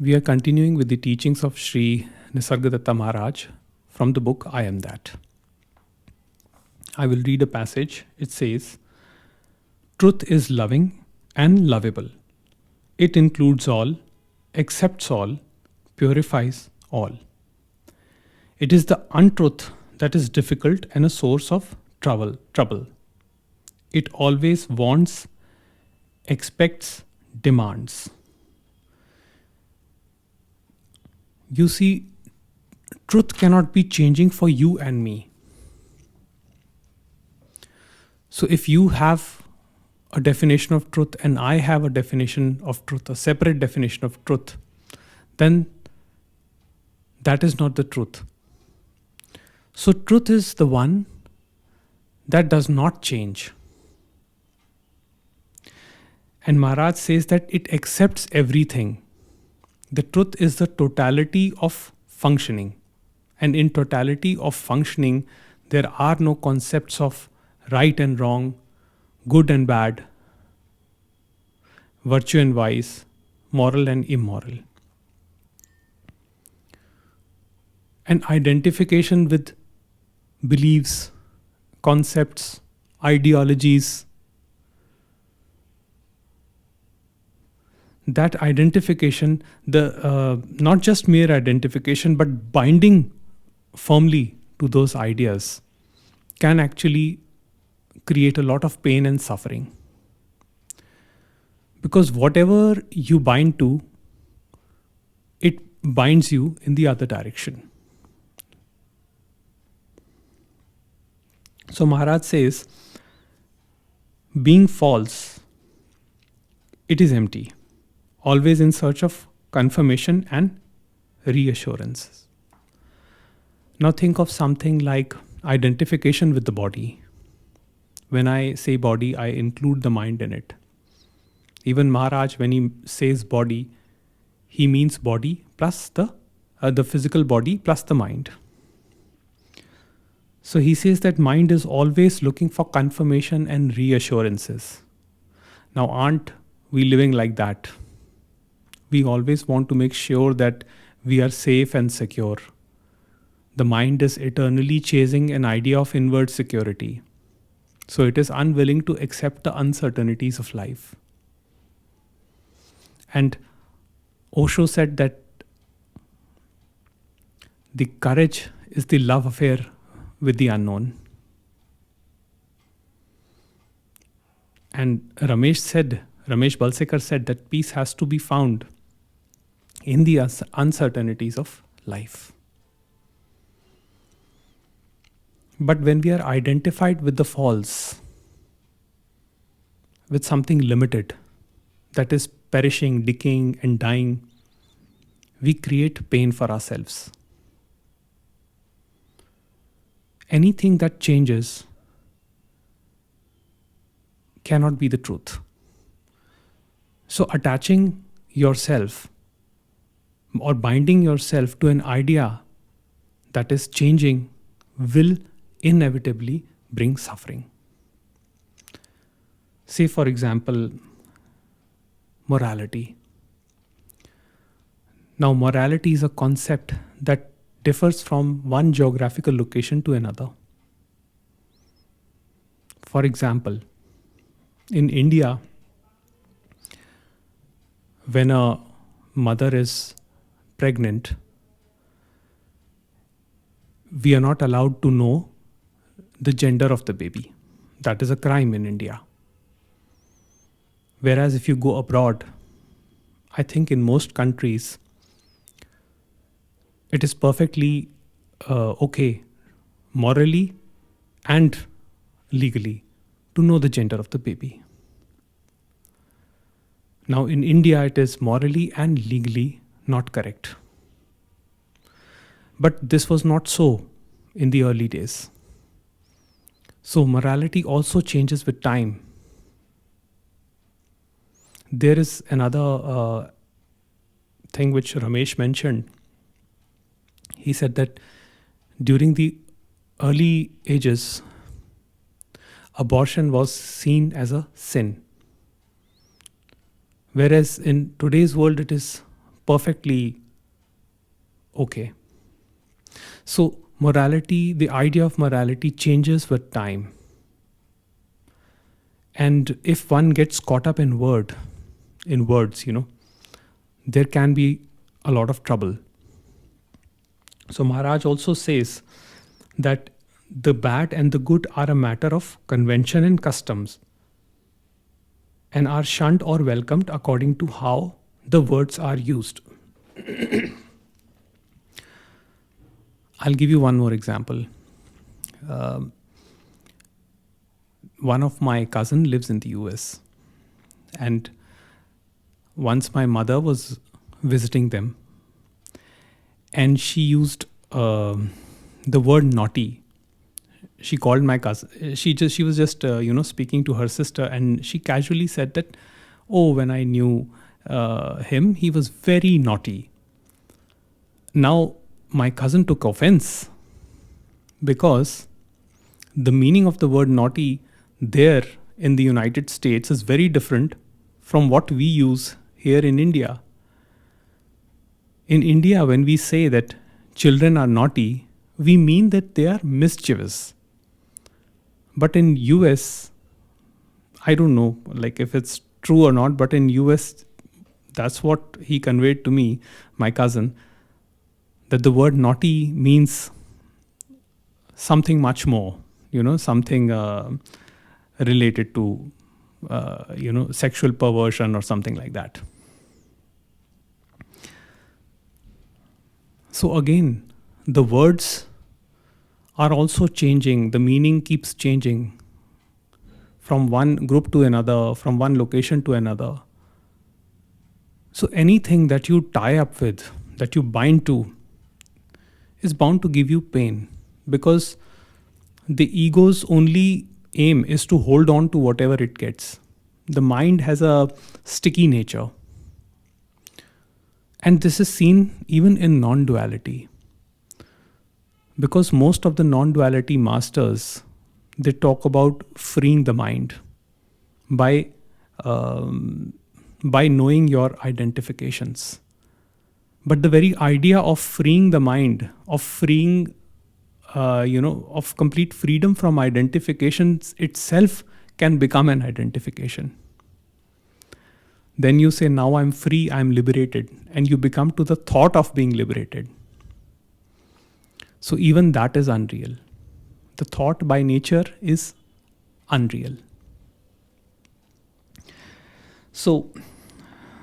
We are continuing with the teachings of Sri Nisargadatta Maharaj from the book I Am That. I will read a passage. It says, "Truth is loving and lovable. It includes all, accepts all, purifies all. It is the untruth that is difficult and a source of trouble. It always wants, expects, demands." You see, truth cannot be changing for you and me. So if you have a definition of truth and I have a definition of truth, a separate definition of truth, then that is not the truth. So truth is the one that does not change. And Maharaj says that it accepts everything. The truth is the totality of functioning. And in totality of functioning, there are no concepts of right and wrong, good and bad, virtue and vice, moral and immoral. And identification with beliefs, concepts, ideologies, that identification, not just mere identification, but binding firmly to those ideas can actually create a lot of pain and suffering. Because whatever you bind to, it binds you in the other direction. So Maharaj says, being false, it is empty, always in search of confirmation and reassurances. Now think of something like identification with the body. When I say body, I include the mind in it. Even Maharaj, when he says body, he means body plus the physical body plus the mind. So he says that mind is always looking for confirmation and reassurances. Now aren't we living like that? We always want to make sure that we are safe and secure. The mind is eternally chasing an idea of inward security. So it is unwilling to accept the uncertainties of life. And Osho said that the courage is the love affair with the unknown. And Ramesh Balsekar said that peace has to be found in the uncertainties of life. But when we are identified with the false, with something limited, that is perishing, decaying, and dying, we create pain for ourselves. Anything that changes cannot be the truth. So attaching yourself or binding yourself to an idea that is changing will inevitably bring suffering. Say, for example, morality. Now, morality is a concept that differs from one geographical location to another. For example, in India, when a mother is pregnant, we are not allowed to know the gender of the baby. That is a crime in India. Whereas if you go abroad, I think in most countries, it is perfectly okay, morally and legally, to know the gender of the baby. Now in India, it is morally and legally not correct. But this was not so in the early days. So morality also changes with time. There is another thing which Ramesh mentioned. He said that during the early ages, abortion was seen as a sin. Whereas in today's world, it is perfectly okay. So morality, the idea of morality changes with time. And if one gets caught up in words, there can be a lot of trouble. So Maharaj also says that the bad and the good are a matter of convention and customs, and are shunned or welcomed according to how the words are used. I'll give you one more example. Um, One of my cousin lives in the US, and once my mother was visiting them, and she used the word naughty. She called my cousin. She was just speaking to her sister, and she casually said that, "Oh, when I knew him, he was very naughty." Now my cousin took offense because the meaning of the word naughty there in the United States is very different from what we use here in India. In India, when we say that children are naughty, we mean that they are mischievous. But in US, I don't know like if it's true or not, but in US, that's what he conveyed to me, my cousin, that the word naughty means something much more, something related to, sexual perversion or something like that. So again, the words are also changing, the meaning keeps changing from one group to another, from one location to another. So anything that you tie up with, that you bind to, is bound to give you pain, because the ego's only aim is to hold on to whatever it gets. The mind has a sticky nature. And this is seen even in non-duality. Because most of the non-duality masters, they talk about freeing the mind by knowing your identifications. But the very idea of freeing the mind, of freeing, of complete freedom from identifications itself can become an identification. Then you say, now I'm free, I'm liberated, and you become to the thought of being liberated. So even that is unreal. The thought by nature is unreal. So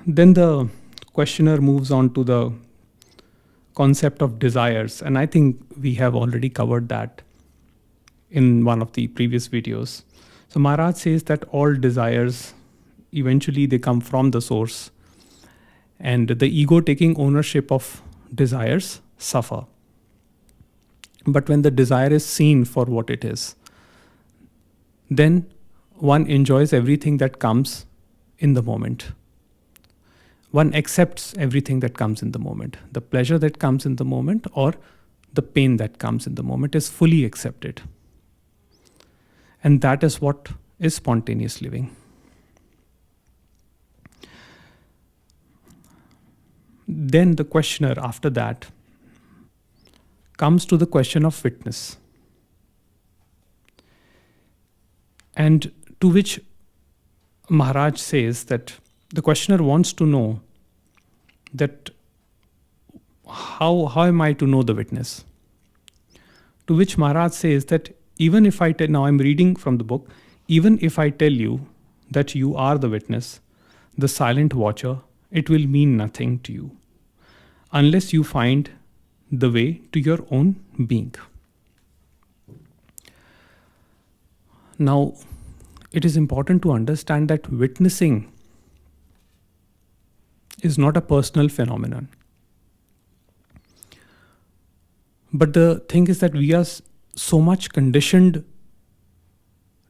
then the questioner moves on to the concept of desires, and I think we have already covered that in one of the previous videos. So Maharaj says that all desires, eventually they come from the source, and the ego taking ownership of desires suffer. But when the desire is seen for what it is, then one enjoys everything that comes in the moment. One accepts everything that comes in the moment. The pleasure that comes in the moment or the pain that comes in the moment is fully accepted. And that is what is spontaneous living. Then the questioner after that comes to the question of witness. And to which Maharaj says that the questioner wants to know that how am I to know the witness? To which Maharaj says that even if I tell, now I'm reading from the book, even if I tell you that you are the witness, the silent watcher, it will mean nothing to you unless you find the way to your own being. Now, it is important to understand that witnessing is not a personal phenomenon. But the thing is that we are so much conditioned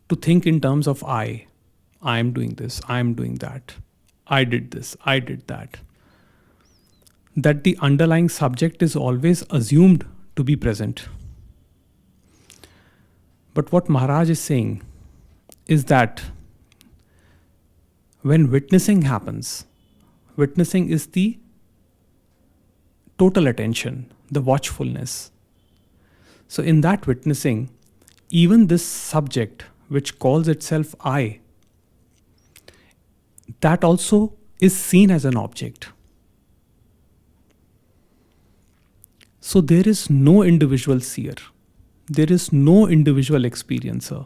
to think in terms of I am doing this, I am doing that, I did this, I did that. That the underlying subject is always assumed to be present. But what Maharaj is saying is that when witnessing happens, witnessing is the total attention, the watchfulness. So, in that witnessing, even this subject, which calls itself I, that also is seen as an object. So, there is no individual seer, there is no individual experiencer,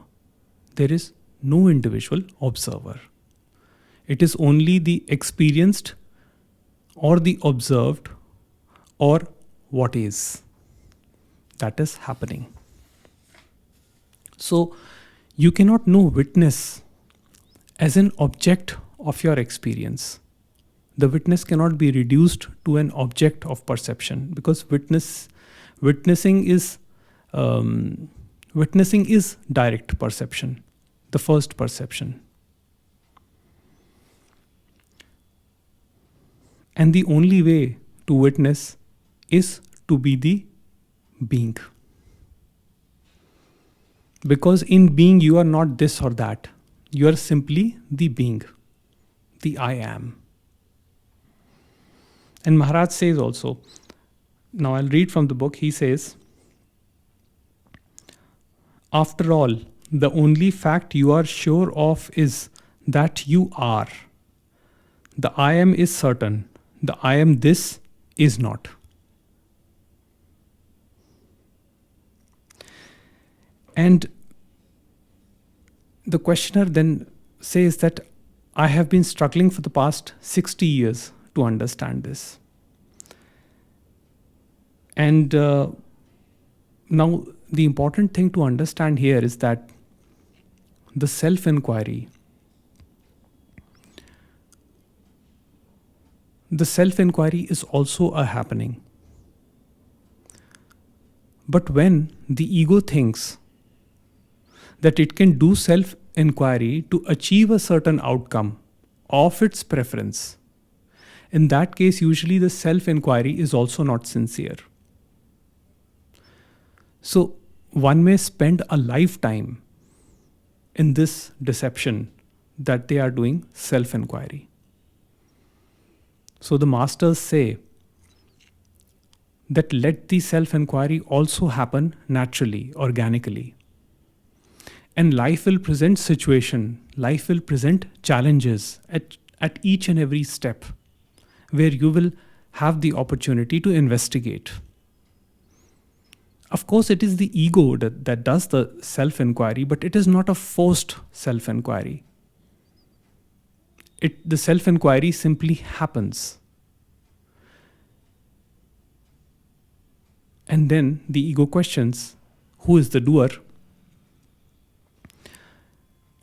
there is no individual observer. It is only the experienced or the observed or what is that is happening. So, you cannot know witness as an object of your experience. The witness cannot be reduced to an object of perception, because witnessing is direct perception, the first perception. And the only way to witness is to be the being. Because in being, you are not this or that. You are simply the being, the I am. And Maharaj says also, now I'll read from the book, he says, after all, the only fact you are sure of is that you are. The I am is certain. The I am this is not. And the questioner then says that I have been struggling for the past 60 years to understand this. And now the important thing to understand here is that the self-inquiry, is also a happening. But when the ego thinks that it can do self-inquiry to achieve a certain outcome of its preference, in that case, usually the self-inquiry is also not sincere. So, one may spend a lifetime in this deception that they are doing self-inquiry. So, the masters say that let the self-inquiry also happen naturally, organically. And life will present life will present challenges at each and every step, where you will have the opportunity to investigate. Of course, it is the ego that does the self-inquiry, but it is not a forced self-inquiry. The self-inquiry simply happens. And then the ego questions, who is the doer?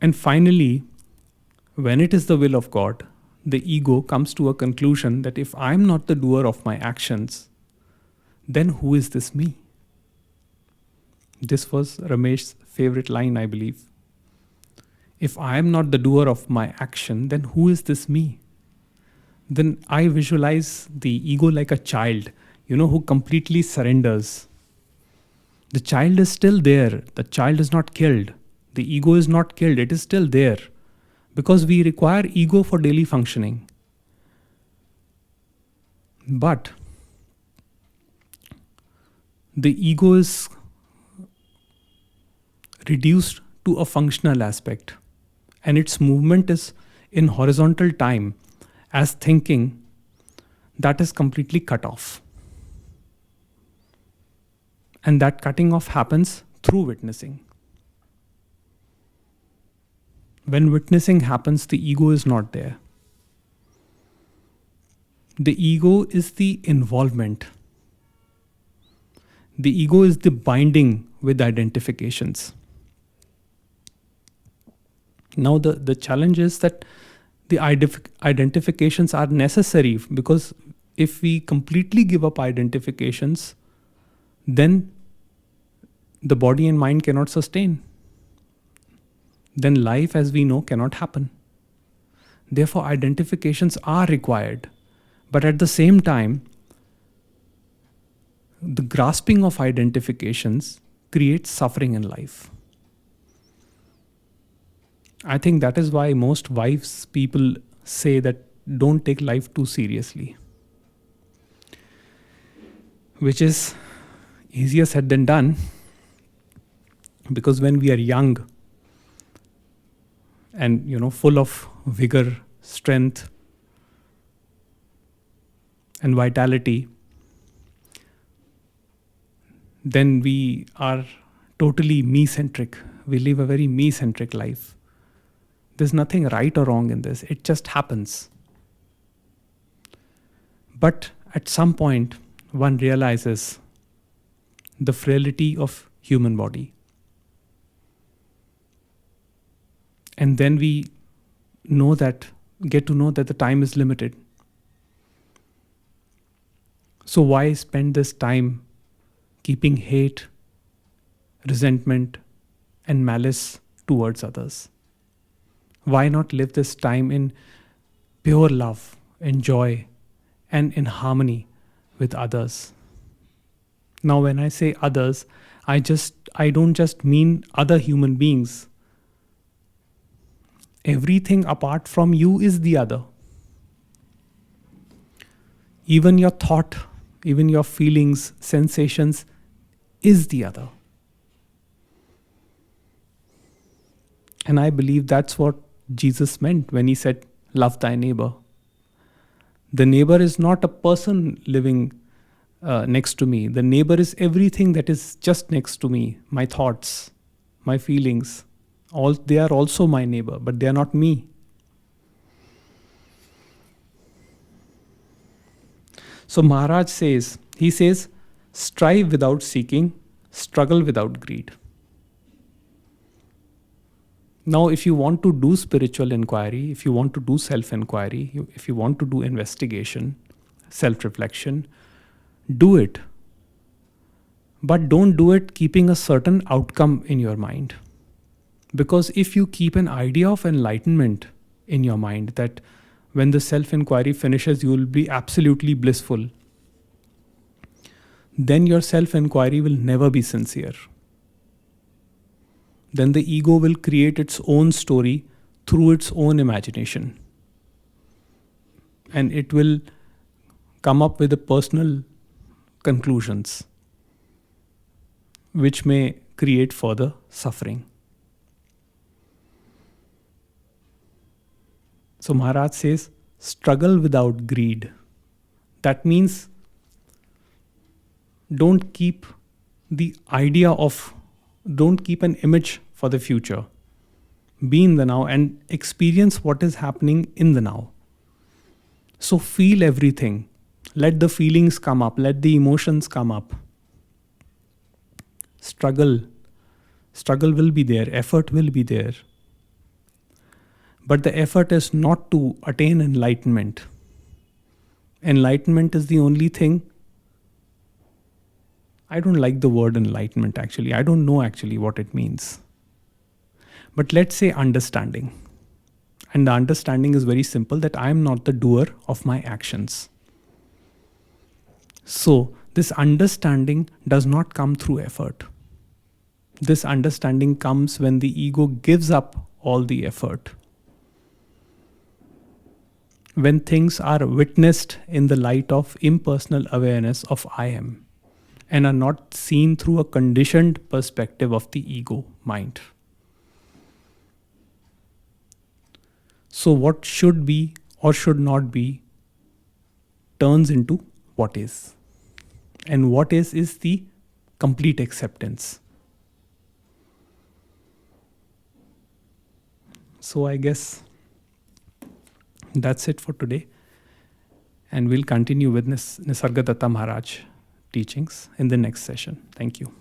And finally, when it is the will of God, the ego comes to a conclusion that if I am not the doer of my actions, then who is this me? This was Ramesh's favorite line, I believe. If I am not the doer of my action, then who is this me? Then I visualize the ego like a child, who completely surrenders. The child is still there. The child is not killed. The ego is not killed. It is still there. Because we require ego for daily functioning. But the ego is reduced to a functional aspect, and its movement is in horizontal time as thinking that is completely cut off. And that cutting off happens through witnessing. When witnessing happens, the ego is not there. The ego is the involvement. The ego is the binding with identifications. Now the challenge is that the identifications are necessary, because if we completely give up identifications, then the body and mind cannot sustain. Then life as we know cannot happen. Therefore, identifications are required. But at the same time, the grasping of identifications creates suffering in life. I think that is why most wise people say that don't take life too seriously. which is easier said than done, because when we are young and full of vigor, strength, and vitality, then we are totally me-centric. We live a very me-centric life. There's nothing right or wrong in this. It just happens. But at some point, one realizes the frailty of human body. And then we get to know that the time is limited. So why spend this time keeping hate, resentment, and malice towards others? Why not live this time in pure love, in joy, and in harmony with others? Now, when I say others, I don't just mean other human beings. Everything apart from you is the other. Even your thought, even your feelings, sensations is the other. And I believe that's what Jesus meant when he said, love thy neighbor. The neighbor is not a person living next to me. The neighbor is everything that is just next to me. My thoughts, my feelings, they are also my neighbor, but they are not me. So Maharaj says, strive without seeking, struggle without greed. Now, if you want to do spiritual inquiry, if you want to do self-inquiry, if you want to do investigation, self-reflection, do it. But don't do it keeping a certain outcome in your mind. Because if you keep an idea of enlightenment in your mind, that when the self-inquiry finishes, you will be absolutely blissful, then your self-inquiry will never be sincere. Then the ego will create its own story through its own imagination. And it will come up with the personal conclusions, which may create further suffering. So Maharaj says, struggle without greed. That means don't keep an image for the future. Be in the now and experience what is happening in the now. So feel everything. Let the feelings come up. Let the emotions come up. Struggle will be there. Effort will be there. But the effort is not to attain enlightenment. Enlightenment is the only thing. I don't like the word enlightenment actually. I don't know actually what it means. But let's say understanding. And the understanding is very simple, that I am not the doer of my actions. So this understanding does not come through effort. This understanding comes when the ego gives up all the effort. When things are witnessed in the light of impersonal awareness of I am, and are not seen through a conditioned perspective of the ego mind. So what should be or should not be turns into what is. And what is the complete acceptance. So I guess that's it for today. And we'll continue with Nisargadatta Maharaj teachings in the next session. Thank you.